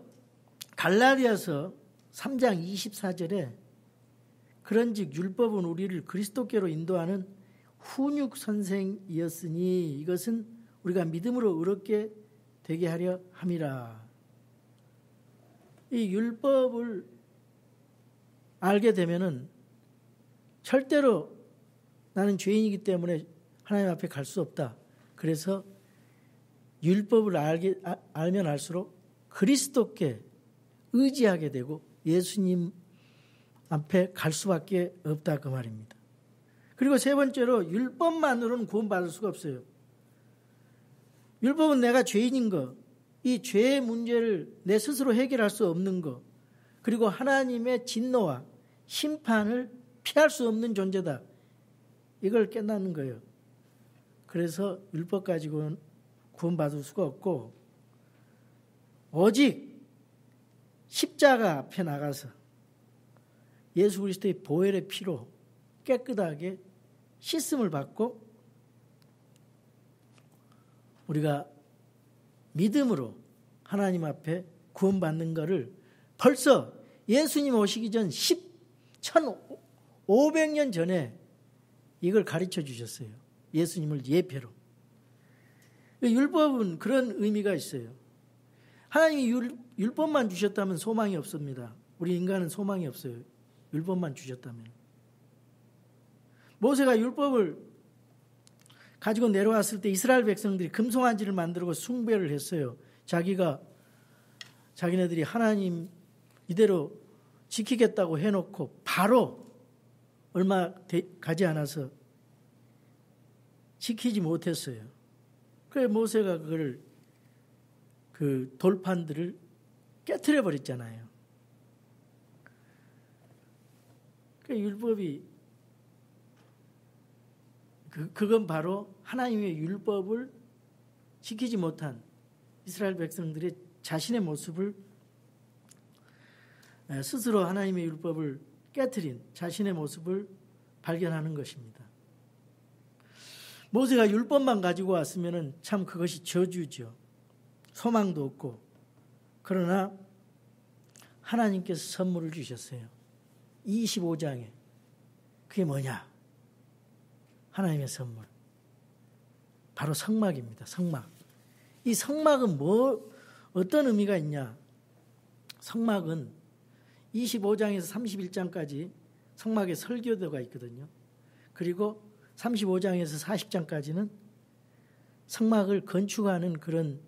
갈라디아서 3장 24절에 그런즉 율법은 우리를 그리스도께로 인도하는 훈육 선생이었으니 이것은 우리가 믿음으로 의롭게 되게 하려 함이라. 이 율법을 알게 되면은 절대로 나는 죄인이기 때문에 하나님 앞에 갈 수 없다. 그래서 율법을 알면 알수록 그리스도께 의지하게 되고 예수님 앞에 갈 수밖에 없다 그 말입니다. 그리고 세 번째로 율법만으로는 구원받을 수가 없어요. 율법은 내가 죄인인 거, 이 죄의 문제를 내 스스로 해결할 수 없는 거, 그리고 하나님의 진노와 심판을 피할 수 없는 존재다. 이걸 깨닫는 거예요. 그래서 율법 가지고는 구원받을 수가 없고 오직 십자가 앞에 나가서 예수 그리스도의 보혈의 피로 깨끗하게 씻음을 받고 우리가 믿음으로 하나님 앞에 구원받는 것을 벌써 예수님 오시기 전 1500년 전에 이걸 가르쳐 주셨어요. 예수님을 예표로. 율법은 그런 의미가 있어요. 하나님이 율법만 주셨다면 소망이 없습니다. 우리 인간은 소망이 없어요. 율법만 주셨다면. 모세가 율법을 가지고 내려왔을 때 이스라엘 백성들이 금송아지를 만들고 숭배를 했어요. 자기네들이 하나님 이대로 지키겠다고 해놓고 바로 얼마 가지 않아서 지키지 못했어요. 그래서 모세가 그 돌판들을 깨트려 버렸잖아요. 그 율법이 그건 바로 하나님의 율법을 지키지 못한 이스라엘 백성들의 자신의 모습을 스스로 하나님의 율법을 깨트린 자신의 모습을 발견하는 것입니다. 모세가 율법만 가지고 왔으면 참 그것이 저주죠. 소망도 없고. 그러나 하나님께서 선물을 주셨어요. 25장에. 그게 뭐냐? 하나님의 선물. 바로 성막입니다. 성막. 이 성막은 어떤 의미가 있냐? 성막은 25장에서 31장까지 성막의 설교도가 있거든요. 그리고 35장에서 40장까지는 성막을 건축하는 그런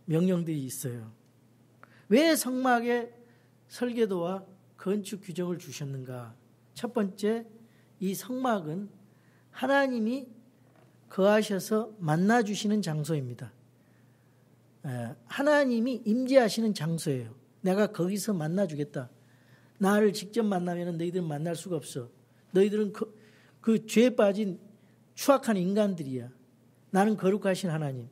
명령들이 있어요. 왜 성막의 설계도와 건축 규정을 주셨는가? 첫 번째, 이 성막은 하나님이 거하셔서 만나주시는 장소입니다. 하나님이 임재하시는 장소예요. 내가 거기서 만나주겠다. 나를 직접 만나면 너희들은 만날 수가 없어. 너희들은 그 죄에 빠진 추악한 인간들이야. 나는 거룩하신 하나님.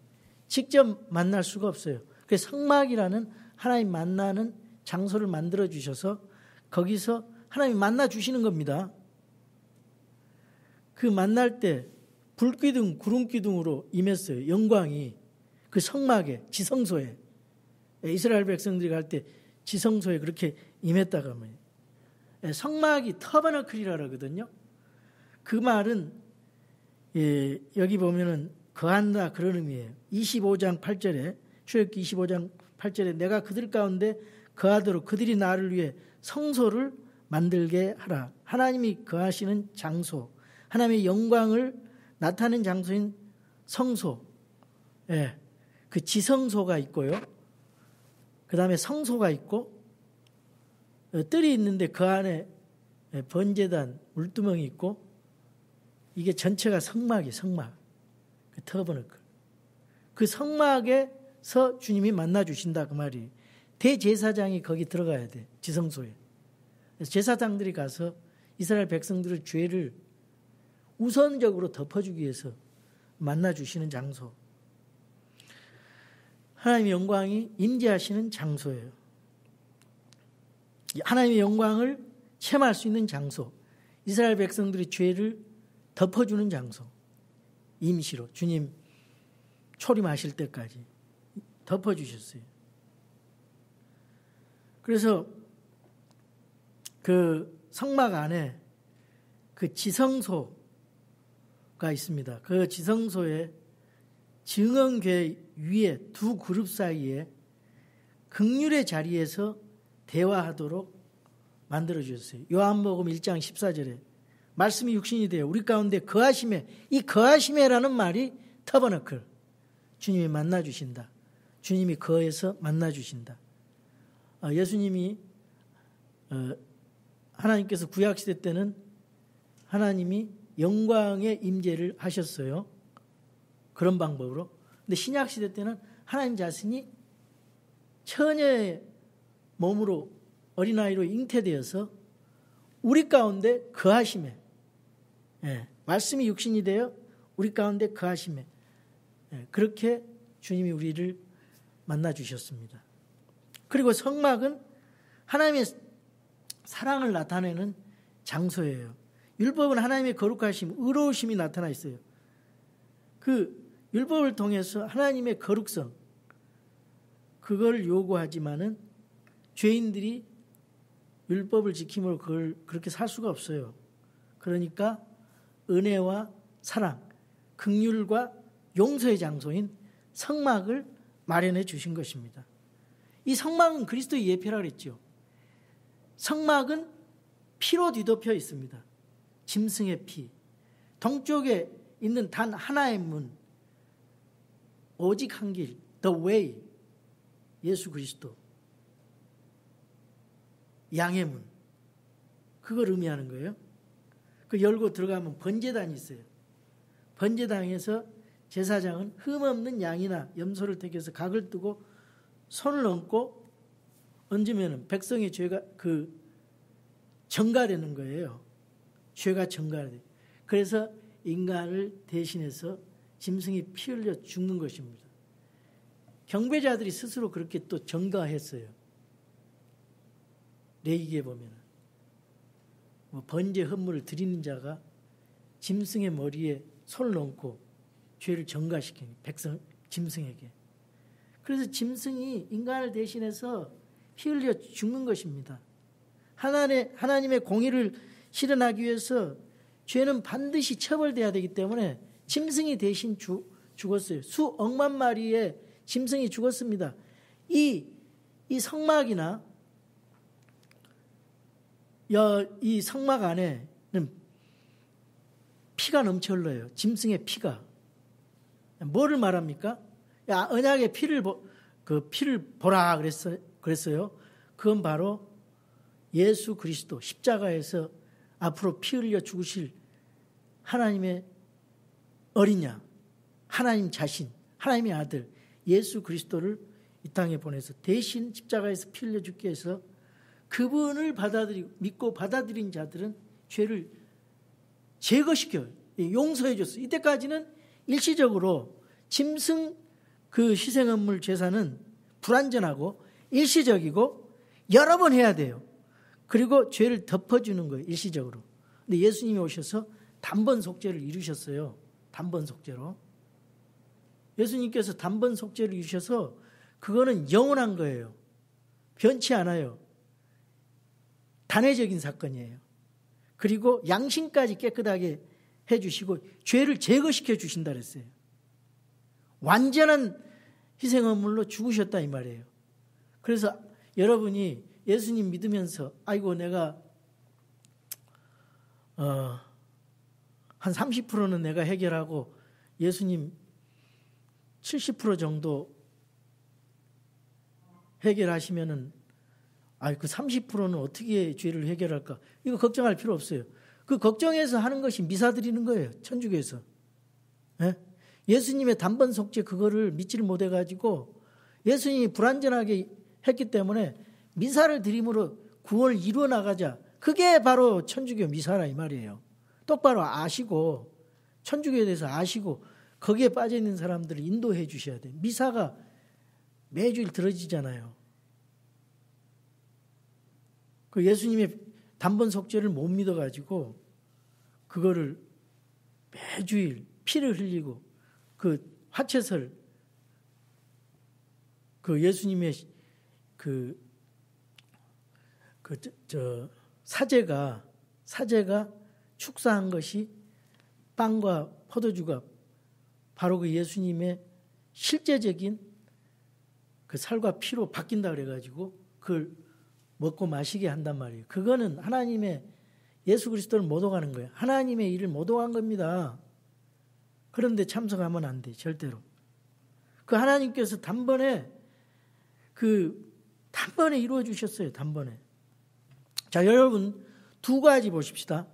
직접 만날 수가 없어요. 그래서 성막이라는 하나님 만나는 장소를 만들어 주셔서 거기서 하나님 만나 주시는 겁니다. 그 만날 때 불기둥, 구름기둥으로 임했어요. 영광이 그 성막에, 지성소에. 이스라엘 백성들이 갈 때 지성소에 그렇게 임했다고 하면 성막이 터버너클이라 그러거든요. 그 말은 여기 보면은 거한다 그런 의미예요. 25장 8절에 출애굽기 25장 8절에 내가 그들 가운데 거하도록 그들이 나를 위해 성소를 만들게 하라. 하나님이 거하시는 장소, 하나님의 영광을 나타내는 장소인 성소, 그 지성소가 있고요. 그 다음에 성소가 있고 뜰이 있는데 그 안에 번제단, 물두멍이 있고 이게 전체가 성막이에요. 성막. 그 터버너클. 그 성막에서 주님이 만나주신다 그 말이. 대제사장이 거기 들어가야 돼. 지성소에. 그래서 제사장들이 가서 이스라엘 백성들의 죄를 우선적으로 덮어주기 위해서 만나주시는 장소. 하나님의 영광이 임재하시는 장소예요. 하나님의 영광을 체험할 수 있는 장소. 이스라엘 백성들의 죄를 덮어주는 장소. 임시로 주님 초림하실 때까지 덮어주셨어요. 그래서 그 성막 안에 그 지성소가 있습니다. 그 지성소에 증언궤 위에 두 그룹 사이에 극률의 자리에서 대화하도록 만들어주셨어요. 요한복음 1장 14절에 말씀이 육신이 되어 우리 가운데 거하심에, 이 거하심에라는 말이 터버너클, 주님이 만나 주신다. 주님이 거해서 만나 주신다. 예수님이 하나님께서 구약시대 때는 하나님이 영광의 임재를 하셨어요. 그런 방법으로. 근데 신약시대 때는 하나님 자신이 처녀의 몸으로 어린아이로 잉태되어서 우리 가운데 거하심에, 말씀이 육신이 되어 우리 가운데 거하심에, 그렇게 주님이 우리를 만나 주셨습니다. 그리고 성막은 하나님의 사랑을 나타내는 장소예요. 율법은 하나님의 거룩하심, 의로우심이 나타나 있어요. 그 율법을 통해서 하나님의 거룩성, 그걸 요구하지만은 죄인들이 율법을 지킴으로 그걸 그렇게 살 수가 없어요. 그러니까 은혜와 사랑, 긍휼과 용서의 장소인 성막을 마련해 주신 것입니다. 이 성막은 그리스도의 예표라고 그랬죠. 성막은 피로 뒤덮여 있습니다. 짐승의 피. 동쪽에 있는 단 하나의 문, 오직 한 길, the way, 예수 그리스도. 양의 문. 그걸 의미하는 거예요. 그 열고 들어가면 번제단이 있어요. 번제단에서 제사장은 흠없는 양이나 염소를 택해서 각을 뜨고 손을 얹고 얹으면 백성의 죄가 전가되는 거예요. 죄가 전가돼. 그래서 인간을 대신해서 짐승이 피 흘려 죽는 것입니다. 경배자들이 스스로 그렇게 또 전가했어요. 레위기에 보면 번제 헌물을 드리는 자가 짐승의 머리에 손을 얹고 죄를 전가시키는 백성 짐승에게. 그래서 짐승이 인간을 대신해서 피 흘려 죽는 것입니다. 하나님의 공의를 실현하기 위해서 죄는 반드시 처벌돼야 되기 때문에 짐승이 대신 죽었어요. 수억만 마리의 짐승이 죽었습니다. 이 성막이나 이 성막 안에는 피가 넘쳐 흘러요. 짐승의 피가. 뭐를 말합니까? 언약의 피를 보라 그랬어요. 그건 바로 예수 그리스도 십자가에서 앞으로 피 흘려 죽으실 하나님의 어린 양, 하나님 자신, 하나님의 아들 예수 그리스도를 이 땅에 보내서 대신 십자가에서 피 흘려 죽게 해서 그분을 믿고 받아들인 자들은 죄를 제거시켜요. 용서해 줬어요. 이때까지는 일시적으로 짐승 그 희생헌물 제사는 불완전하고 일시적이고 여러 번 해야 돼요. 그리고 죄를 덮어주는 거예요. 일시적으로. 근데 예수님이 오셔서 단번 속죄를 이루셨어요. 단번 속죄로. 예수님께서 단번 속죄를 이루셔서 그거는 영원한 거예요. 변치 않아요. 단회적인 사건이에요. 그리고 양심까지 깨끗하게 해주시고 죄를 제거시켜 주신다 그랬어요. 완전한 희생헌물로 죽으셨다 이 말이에요. 그래서 여러분이 예수님 믿으면서 아이고 내가 한 30%는 내가 해결하고 예수님 70% 정도 해결하시면은 그 30%는 어떻게 죄를 해결할까? 이거 걱정할 필요 없어요. 그 걱정해서 하는 것이 미사 드리는 거예요. 천주교에서. 예수님의 단번 속죄 그거를 믿지를 못해가지고 예수님이 불완전하게 했기 때문에 미사를 드림으로 구원을 이루어 나가자. 그게 바로 천주교 미사라 이 말이에요. 똑바로 아시고 천주교에 대해서 아시고 거기에 빠져있는 사람들을 인도해 주셔야 돼요. 미사가 매주일 들어지잖아요. 그 예수님의 단번 속죄를 못 믿어가지고 그거를 매주일 피를 흘리고 그 화채설 그 예수님의 사제가 축사한 것이 빵과 포도주가 바로 그 예수님의 실제적인 그 살과 피로 바뀐다 그래가지고 그걸 먹고 마시게 한단 말이에요. 그거는 하나님의 예수 그리스도를 모독하는 거예요. 하나님의 일을 모독한 겁니다. 그런데 참석하면 안 돼, 절대로. 그 하나님께서 단번에 이루어 주셨어요. 단번에. 자, 여러분 두 가지 보십시다.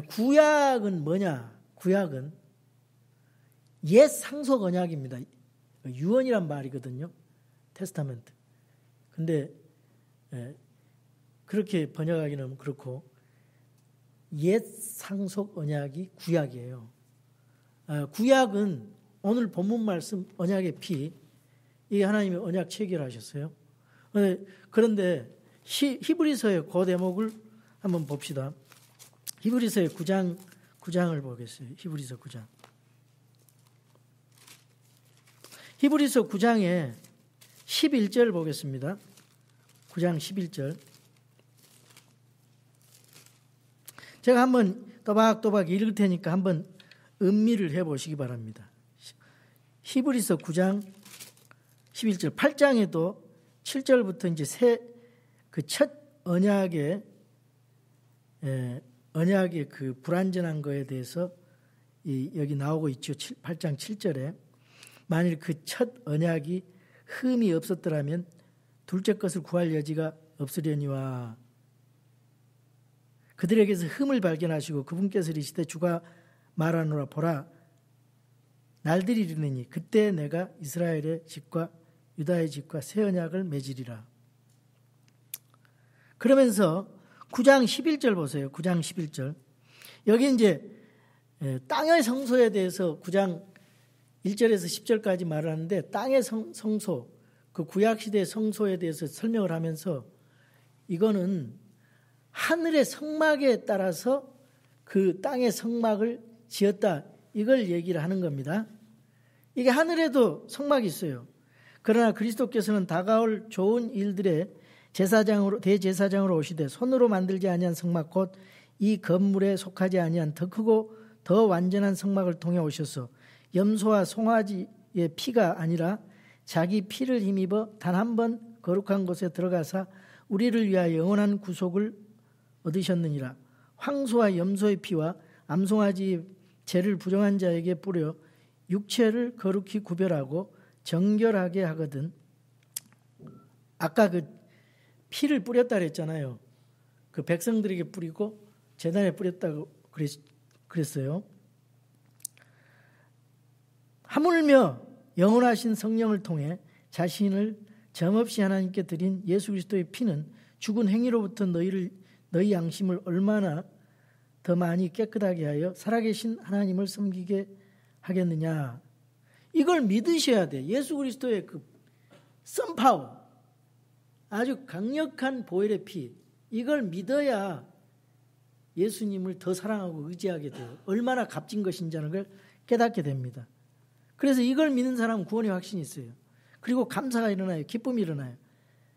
구약은 뭐냐? 구약은 옛 상속 언약입니다. 유언이란 말이거든요. 테스타멘트. 근데 그렇게 번역하기는 그렇고 옛 상속 언약이 구약이에요. 구약은 오늘 본문 말씀 언약의 피, 이게 하나님의 언약 체결하셨어요. 그런데 히브리서의 그 대목을 한번 봅시다. 히브리서의 9장을 보겠어요. 히브리서 9장. 히브리서 9장에 11절 보겠습니다. 9장 11절. 제가 한번 또박또박 읽을 테니까 한번 음미를 해보시기 바랍니다. 히브리서 9장 11절. 8장에도 7절부터 이제 그 첫 언약의 그 불완전한 거에 대해서 여기 나오고 있죠. 8장 7절에 만일 그 첫 언약이 흠이 없었더라면 둘째 것을 구할 여지가 없으려니와 그들에게서 흠을 발견하시고 그분께서 이르시되 주가 말하노라 보라 날들이 이르느니 그때 내가 이스라엘의 집과 유다의 집과 새 언약을 맺으리라. 그러면서 9장 11절 보세요. 9장 11절. 여기 이제 땅의 성소에 대해서 9장 1절에서 10절까지 말을 하는데 땅의 성소, 그 구약시대의 성소에 대해서 설명을 하면서 이거는 하늘의 성막에 따라서 그 땅의 성막을 지었다. 이걸 얘기를 하는 겁니다. 이게 하늘에도 성막이 있어요. 그러나 그리스도께서는 다가올 좋은 일들의 대제사장으로 오시되 손으로 만들지 아니한 성막 곧 이 건물에 속하지 아니한 더 크고 더 완전한 성막을 통해 오셔서 염소와 송아지의 피가 아니라 자기 피를 힘입어 단 한 번 거룩한 곳에 들어가사 우리를 위하여 영원한 구속을 얻으셨느니라. 황소와 염소의 피와 암송아지의 죄를 부정한 자에게 뿌려 육체를 거룩히 구별하고 정결하게 하거든. 아까 그 피를 뿌렸다 그랬잖아요. 그 백성들에게 뿌리고 제단에 뿌렸다고 그랬어요. 하물며 영원하신 성령을 통해 자신을 점없이 하나님께 드린 예수 그리스도의 피는 죽은 행위로부터 너희 양심을 얼마나 더 많이 깨끗하게 하여 살아계신 하나님을 섬기게 하겠느냐. 이걸 믿으셔야 돼. 예수 그리스도의 그 썬파워, 아주 강력한 보혈의 피, 이걸 믿어야 예수님을 더 사랑하고 의지하게 돼요. 얼마나 값진 것인지 하는 걸 깨닫게 됩니다. 그래서 이걸 믿는 사람은 구원의 확신이 있어요. 그리고 감사가 일어나요. 기쁨이 일어나요.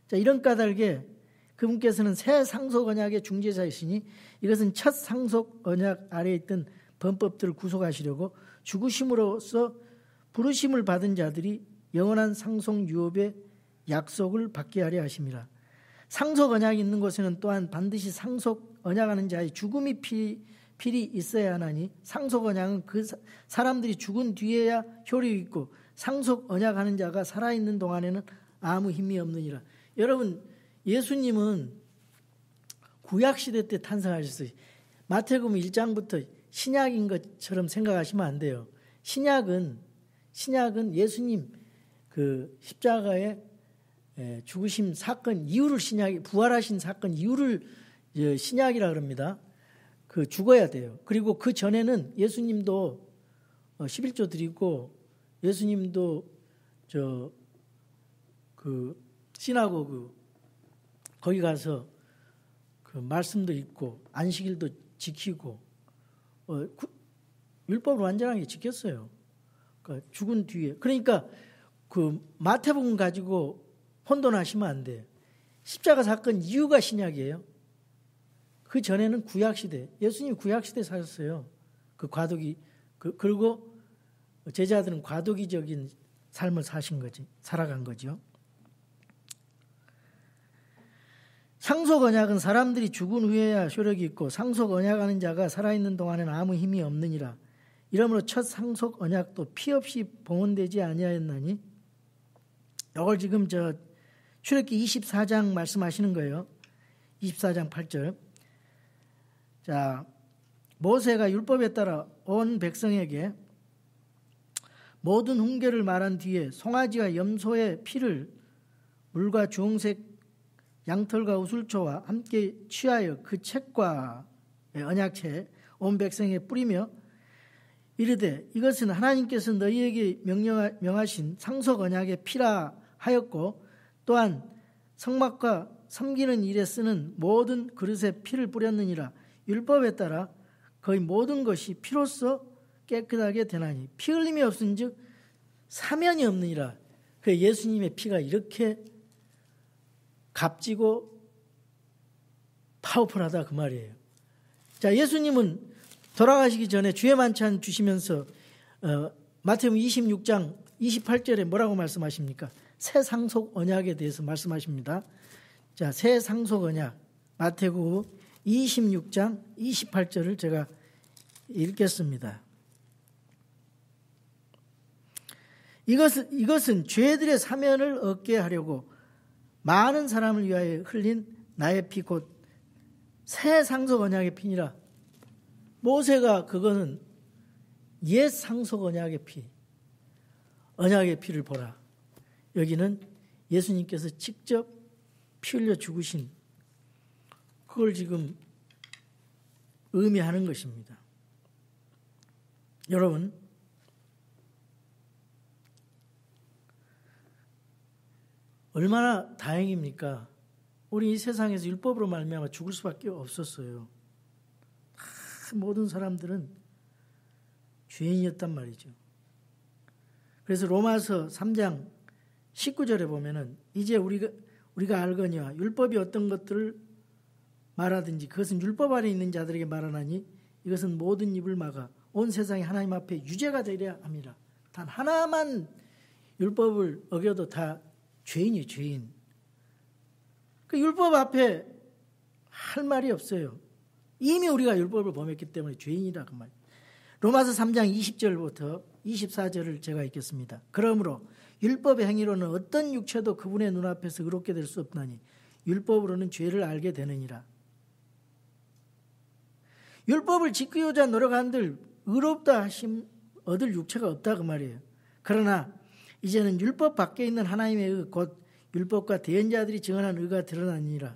자, 이런 까닭에 그분께서는 새 상속 언약의 중재자이시니 이것은 첫 상속 언약 아래에 있던 범법들을 구속하시려고 죽으심으로써 부르심을 받은 자들이 영원한 상속 유업의 약속을 받게 하려 하심이라. 상속 언약이 있는 곳에는 또한 반드시 상속 언약하는 자의 죽음이 필히 있어야 하나니 상속 언약은 그 사람들이 죽은 뒤에야 효력이 있고 상속 언약하는 자가 살아있는 동안에는 아무 힘이 없느니라. 여러분, 예수님은 구약시대 때 탄생하셨어요. 마태복음 1장부터 신약인 것처럼 생각하시면 안 돼요. 신약은 예수님 그 십자가의 죽으심 사건 이후를 부활하신 사건 이후를 신약이라 그럽니다. 그 죽어야 돼요. 그리고 그 전에는 예수님도 11조 드리고 예수님도 그 시나고그 거기 가서 그 말씀도 읽고 안식일도 지키고 율법을 완전하게 지켰어요. 그러니까 죽은 뒤에. 그러니까 그 마태복음 가지고 혼돈하시면 안 돼요. 십자가 사건 이유가 신약이에요. 그 전에는 구약시대, 예수님이 구약시대 사셨어요. 그 과도기, 그리고 제자들은 과도기적인 삶을 살아간 거죠. 상속 언약은 사람들이 죽은 후에야 효력이 있고 상속 언약하는 자가 살아있는 동안에는 아무 힘이 없느니라. 이러므로 첫 상속 언약도 피 없이 봉헌되지 아니하였나니. 이걸 지금 출애굽기 24장 말씀하시는 거예요. 24장 8절. 자, 모세가 율법에 따라 온 백성에게 모든 훈계를 말한 뒤에 송아지와 염소의 피를 물과 주홍색 양털과 우슬초와 함께 취하여 그 책과 언약체에 온 백성에 뿌리며 이르되 이것은 하나님께서 너희에게 명하신 상속 언약의 피라 하였고 또한 성막과 섬기는 일에 쓰는 모든 그릇에 피를 뿌렸느니라. 율법에 따라 거의 모든 것이 피로써 깨끗하게 되나니 피 흘림이 없은즉 사면이 없느니라. 그 예수님의 피가 이렇게 값지고 파워풀하다 그 말이에요. 자, 예수님은 돌아가시기 전에 주의 만찬 주시면서 마태복음 26장 28절에 뭐라고 말씀하십니까? 새 상속 언약에 대해서 말씀하십니다. 자, 새 상속 언약 마태복음 26장 28절을 제가 읽겠습니다. 이것은 죄들의 사면을 얻게 하려고 많은 사람을 위하여 흘린 나의 피 곧 새 상속 언약의 피니라. 모세가 그거는 옛 상속 언약의 피, 언약의 피를 보라. 여기는 예수님께서 직접 피 흘려 죽으신 그걸 지금 의미하는 것입니다. 여러분, 얼마나 다행입니까? 우리 이 세상에서 율법으로 말미암아 죽을 수밖에 없었어요. 모든 사람들은 죄인이었단 말이죠. 그래서 로마서 3장 19절에 보면은 이제 우리가 알거니와 율법이 어떤 것들을 말하든지 그것은 율법 아래 있는 자들에게 말하나니 이것은 모든 입을 막아 온 세상이 하나님 앞에 유죄가 되려 함이라. 단 하나만 율법을 어겨도 다 죄인이에요, 죄인. 그 율법 앞에 할 말이 없어요. 이미 우리가 율법을 범했기 때문에 죄인이라 그 말. 로마서 3장 20절부터 24절을 제가 읽겠습니다. 그러므로 율법의 행위로는 어떤 육체도 그분의 눈앞에서 의롭게 될 수 없나니 율법으로는 죄를 알게 되느니라. 율법을 지키고자 노력한들 의롭다 하심 얻을 육체가 없다 그 말이에요. 그러나 이제는 율법 밖에 있는 하나님의 의 곧 율법과 대언자들이 증언한 의가 드러나니라.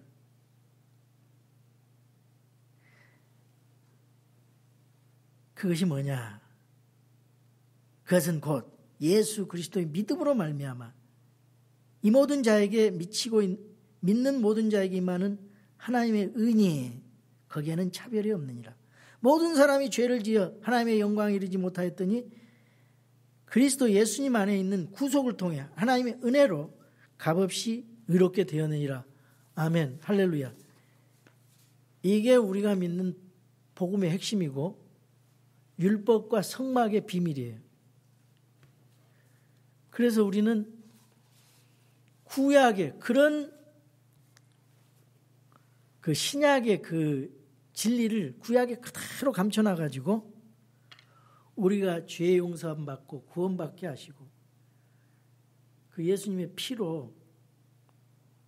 그것이 뭐냐? 그것은 곧 예수 그리스도의 믿음으로 말미암아 이 모든 자에게 믿는 모든 자에게 임하는 하나님의 은혜, 거기에는 차별이 없느니라. 모든 사람이 죄를 지어 하나님의 영광에 이르지 못하였더니 그리스도 예수님 안에 있는 구속을 통해 하나님의 은혜로 값없이 의롭게 되었느니라. 아멘, 할렐루야. 이게 우리가 믿는 복음의 핵심이고 율법과 성막의 비밀이에요. 그래서 우리는 구약의 그런 그 신약의 그 진리를 구약에 그대로 감춰놔가지고 우리가 죄 용서함 받고 구원받게 하시고 그 예수님의 피로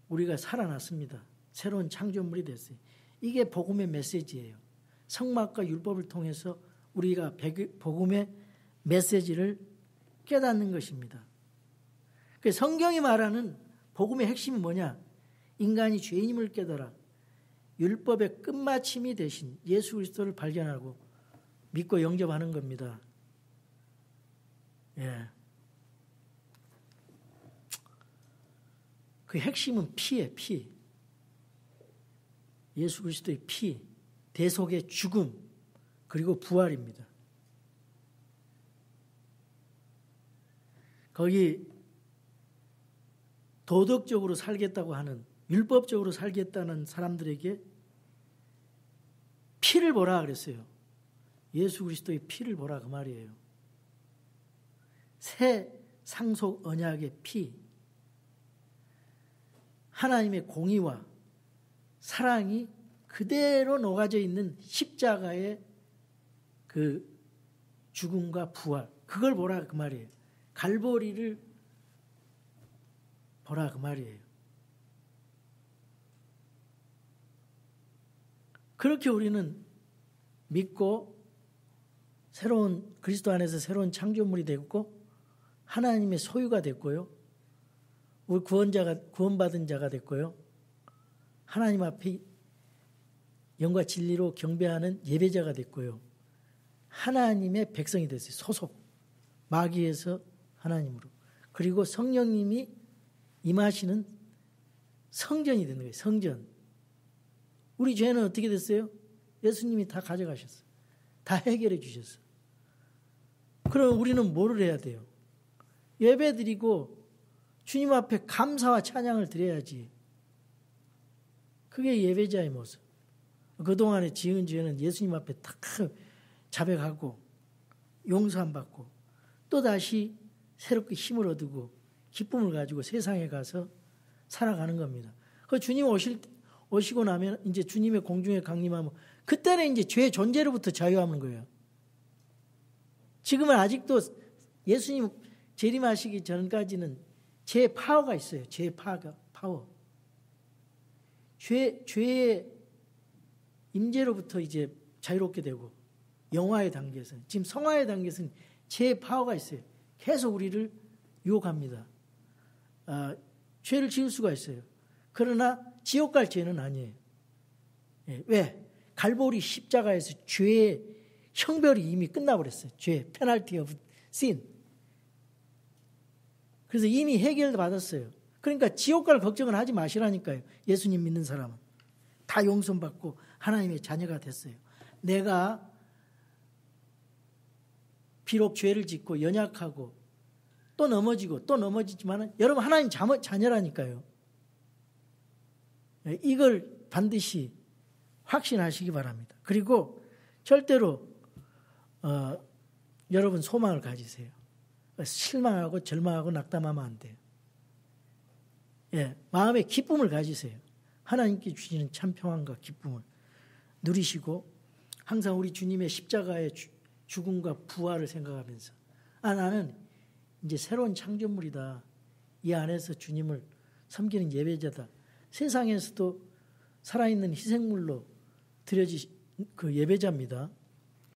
우리가 살아났습니다. 새로운 창조물이 됐어요. 이게 복음의 메시지예요. 성막과 율법을 통해서 우리가 복음의 메시지를 깨닫는 것입니다. 성경이 말하는 복음의 핵심이 뭐냐? 인간이 죄인임을 깨달아 율법의 끝마침이 되신 예수 그리스도를 발견하고 믿고 영접하는 겁니다. 예. 그 핵심은 피예요, 피. 예수 그리스도의 피, 대속의 죽음, 그리고 부활입니다. 거기 도덕적으로 살겠다고 하는, 율법적으로 살겠다는 사람들에게 피를 보라 그랬어요. 예수 그리스도의 피를 보라 그 말이에요. 새 상속 언약의 피, 하나님의 공의와 사랑이 그대로 녹아져 있는 십자가의 그 죽음과 부활, 그걸 보라 그 말이에요. 갈보리를 보라 그 말이에요. 그렇게 우리는 믿고 새로운 그리스도 안에서 새로운 창조물이 됐고 하나님의 소유가 됐고요. 우리 구원받은 자가 됐고요. 하나님 앞에 영과 진리로 경배하는 예배자가 됐고요. 하나님의 백성이 됐어요. 소속. 마귀에서 하나님으로. 그리고 성령님이 임하시는 성전이 되는 거예요. 성전. 우리 죄는 어떻게 됐어요? 예수님이 다 가져가셨어요. 다 해결해 주셨어요. 그럼 우리는 뭐를 해야 돼요? 예배 드리고 주님 앞에 감사와 찬양을 드려야지. 그게 예배자의 모습. 그동안에 지은 죄는 예수님 앞에 다 자백하고 용서함 받고 또다시 새롭게 힘을 얻고 기쁨을 가지고 세상에 가서 살아가는 겁니다. 그 주님 오시고 나면 이제 주님의 공중에 강림하면 그때는 이제 죄의 존재로부터 자유하는 거예요. 지금은 아직도 예수님 재림하시기 전까지는 죄의 파워가 있어요. 죄의 파워. 죄의 임재로부터 이제 자유롭게 되고 영화의 단계에서는 지금 성화의 단계에서는 죄의 파워가 있어요. 계속 우리를 유혹합니다. 죄를 지을 수가 있어요. 그러나 지옥 갈 죄는 아니에요. 왜? 갈보리 십자가에서 죄의 형벌이 이미 끝나버렸어요. 죄, 페널티 오브 신. 그래서 이미 해결받았어요. 그러니까 지옥 갈 걱정을 하지 마시라니까요. 예수님 믿는 사람은. 다 용서받고 하나님의 자녀가 됐어요. 내가 비록 죄를 짓고 연약하고 또 넘어지고 또 넘어지지만 여러분 하나님 자녀라니까요. 이걸 반드시 확신하시기 바랍니다. 그리고 절대로 여러분 소망을 가지세요. 실망하고 절망하고 낙담하면 안 돼요. 마음에 기쁨을 가지세요. 하나님께 주시는 참 평안과 기쁨을 누리시고 항상 우리 주님의 십자가의 죽음과 부활을 생각하면서 나는 이제 새로운 창조물이다. 이 안에서 주님을 섬기는 예배자다. 세상에서도 살아있는 희생물로 드려진 그 예배자입니다.